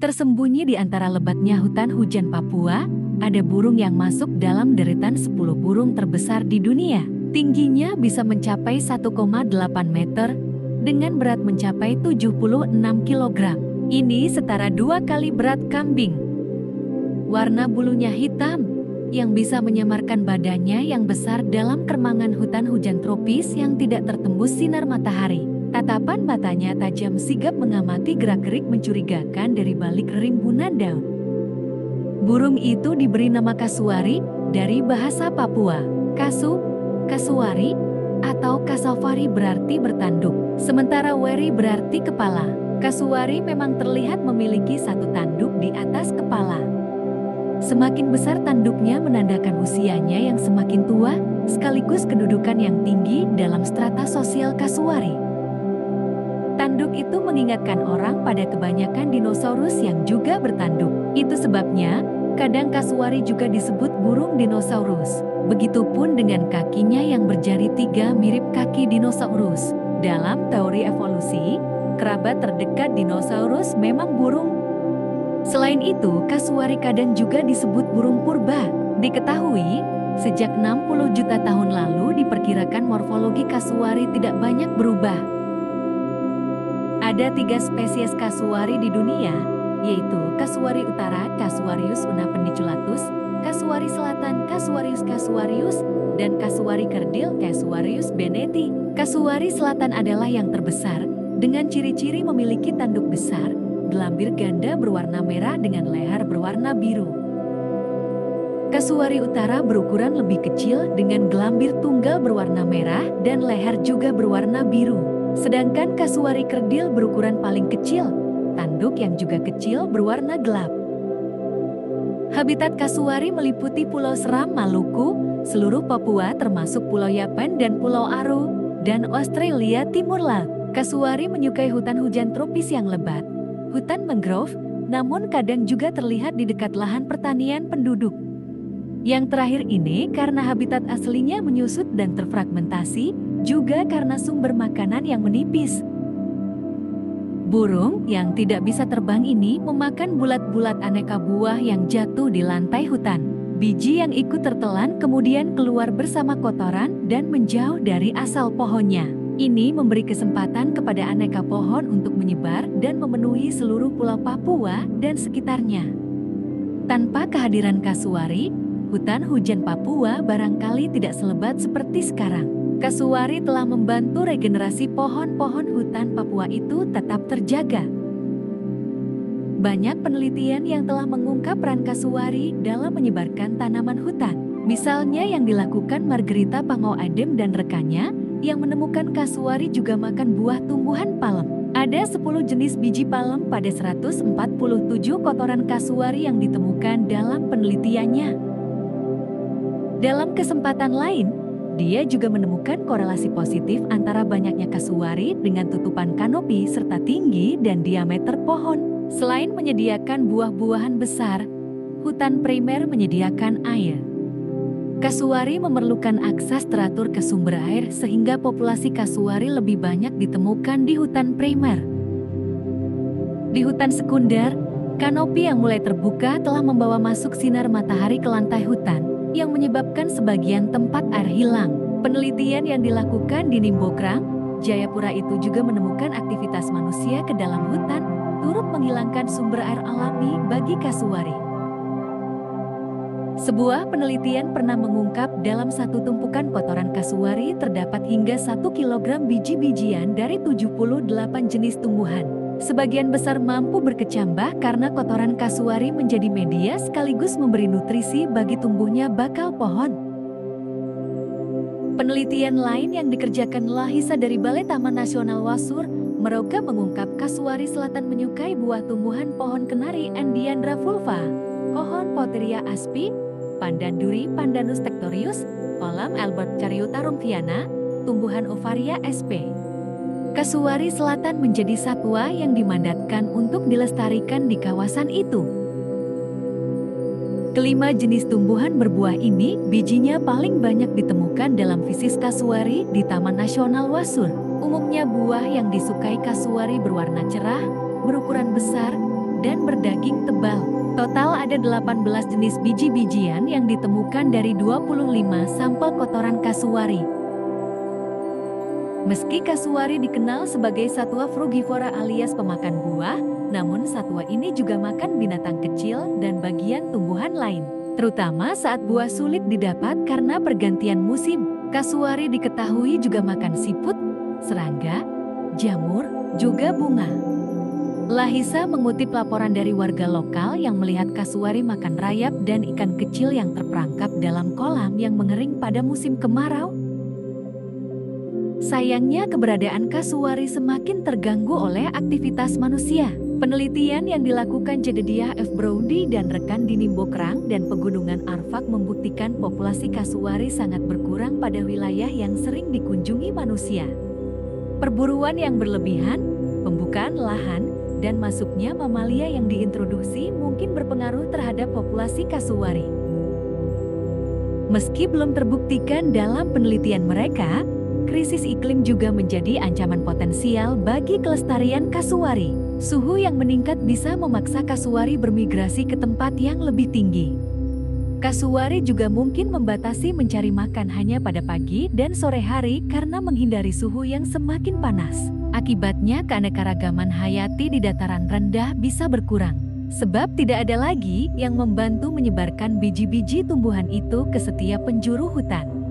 Tersembunyi di antara lebatnya hutan hujan Papua, ada burung yang masuk dalam deretan 10 burung terbesar di dunia. Tingginya bisa mencapai 1,8 meter dengan berat mencapai 76 kg. Ini setara 2 kali berat kambing. Warna bulunya hitam yang bisa menyamarkan badannya yang besar dalam keremangan hutan hujan tropis yang tidak tertembus sinar matahari. Tatapan matanya tajam sigap mengamati gerak-gerik mencurigakan dari balik rimbunan daun. Burung itu diberi nama kasuari dari bahasa Papua. Kasuari atau kasafari berarti bertanduk, sementara weri berarti kepala. Kasuari memang terlihat memiliki satu tanduk di atas kepala. Semakin besar tanduknya menandakan usianya yang semakin tua, sekaligus kedudukan yang tinggi dalam strata sosial kasuari. Tanduk itu mengingatkan orang pada kebanyakan dinosaurus yang juga bertanduk. Itu sebabnya, kadang kasuari juga disebut burung dinosaurus. Begitupun dengan kakinya yang berjari 3 mirip kaki dinosaurus. Dalam teori evolusi, kerabat terdekat dinosaurus memang burung. Selain itu, kasuari kadang juga disebut burung purba. Diketahui, sejak 60 juta tahun lalu diperkirakan morfologi kasuari tidak banyak berubah. Ada 3 spesies kasuari di dunia, yaitu kasuari utara Casuarius unapendiculatus, kasuari selatan Casuarius casuarius, dan kasuari kerdil Casuarius benneti. Kasuari selatan adalah yang terbesar, dengan ciri-ciri memiliki tanduk besar, gelambir ganda berwarna merah dengan leher berwarna biru. Kasuari utara berukuran lebih kecil dengan gelambir tunggal berwarna merah dan leher juga berwarna biru. Sedangkan kasuari kerdil berukuran paling kecil, tanduk yang juga kecil berwarna gelap. Habitat kasuari meliputi Pulau Seram Maluku, seluruh Papua termasuk Pulau Yapen dan Pulau Aru, dan Australia Timur Laut. Kasuari menyukai hutan hujan tropis yang lebat, hutan mangrove, namun kadang juga terlihat di dekat lahan pertanian penduduk. Yang terakhir ini karena habitat aslinya menyusut dan terfragmentasi, juga karena sumber makanan yang menipis. Burung yang tidak bisa terbang ini memakan bulat-bulat aneka buah yang jatuh di lantai hutan. Biji yang ikut tertelan kemudian keluar bersama kotoran dan menjauh dari asal pohonnya. Ini memberi kesempatan kepada aneka pohon untuk menyebar dan memenuhi seluruh pulau Papua dan sekitarnya. Tanpa kehadiran kasuari, hutan hujan Papua barangkali tidak selebat seperti sekarang. Kasuari telah membantu regenerasi pohon-pohon hutan Papua itu tetap terjaga. Banyak penelitian yang telah mengungkap peran kasuari dalam menyebarkan tanaman hutan. Misalnya yang dilakukan Margarita Pangoadem dan rekannya, yang menemukan kasuari juga makan buah tumbuhan palem. Ada 10 jenis biji palem pada 147 kotoran kasuari yang ditemukan dalam penelitiannya. Dalam kesempatan lain, dia juga menemukan korelasi positif antara banyaknya kasuari dengan tutupan kanopi serta tinggi dan diameter pohon. Selain menyediakan buah-buahan besar, hutan primer menyediakan air. Kasuari memerlukan akses teratur ke sumber air sehingga populasi kasuari lebih banyak ditemukan di hutan primer. Di hutan sekunder, kanopi yang mulai terbuka telah membawa masuk sinar matahari ke lantai hutan, yang menyebabkan sebagian tempat air hilang. Penelitian yang dilakukan di Nimbokrang, Jayapura itu juga menemukan aktivitas manusia ke dalam hutan, turut menghilangkan sumber air alami bagi kasuari. Sebuah penelitian pernah mengungkap dalam satu tumpukan kotoran kasuari terdapat hingga 1 kilogram biji-bijian dari 78 jenis tumbuhan. Sebagian besar mampu berkecambah karena kotoran kasuari menjadi media sekaligus memberi nutrisi bagi tumbuhnya bakal pohon. Penelitian lain yang dikerjakan Lahisa dari Balai Taman Nasional Wasur, Merauke mengungkap kasuari selatan menyukai buah tumbuhan pohon kenari Endiandra fulva, pohon Poteria aspi, pandan duri Pandanus tectorius, kolam Albert Cariota rumfiana, tumbuhan Ovaria sp. Kasuari selatan menjadi satwa yang dimandatkan untuk dilestarikan di kawasan itu. Kelima jenis tumbuhan berbuah ini, bijinya paling banyak ditemukan dalam fisis kasuari di Taman Nasional Wasur. Umumnya buah yang disukai kasuari berwarna cerah, berukuran besar, dan berdaging tebal. Total ada 18 jenis biji-bijian yang ditemukan dari 25 sampel kotoran kasuari. Meski kasuari dikenal sebagai satwa frugivora alias pemakan buah, namun satwa ini juga makan binatang kecil dan bagian tumbuhan lain. Terutama saat buah sulit didapat karena pergantian musim. Kasuari diketahui juga makan siput, serangga, jamur, juga bunga. Lahisa mengutip laporan dari warga lokal yang melihat kasuari makan rayap dan ikan kecil yang terperangkap dalam kolam yang mengering pada musim kemarau. Sayangnya keberadaan kasuari semakin terganggu oleh aktivitas manusia. Penelitian yang dilakukan Jedediah F. Brody dan rekan di Nimbokrang dan Pegunungan Arfak membuktikan populasi kasuari sangat berkurang pada wilayah yang sering dikunjungi manusia. Perburuan yang berlebihan, pembukaan lahan, dan masuknya mamalia yang diintroduksi mungkin berpengaruh terhadap populasi kasuari. Meski belum terbuktikan dalam penelitian mereka, krisis iklim juga menjadi ancaman potensial bagi kelestarian kasuari. Suhu yang meningkat bisa memaksa kasuari bermigrasi ke tempat yang lebih tinggi. Kasuari juga mungkin membatasi mencari makan hanya pada pagi dan sore hari karena menghindari suhu yang semakin panas. Akibatnya keanekaragaman hayati di dataran rendah bisa berkurang. Sebab tidak ada lagi yang membantu menyebarkan biji-biji tumbuhan itu ke setiap penjuru hutan.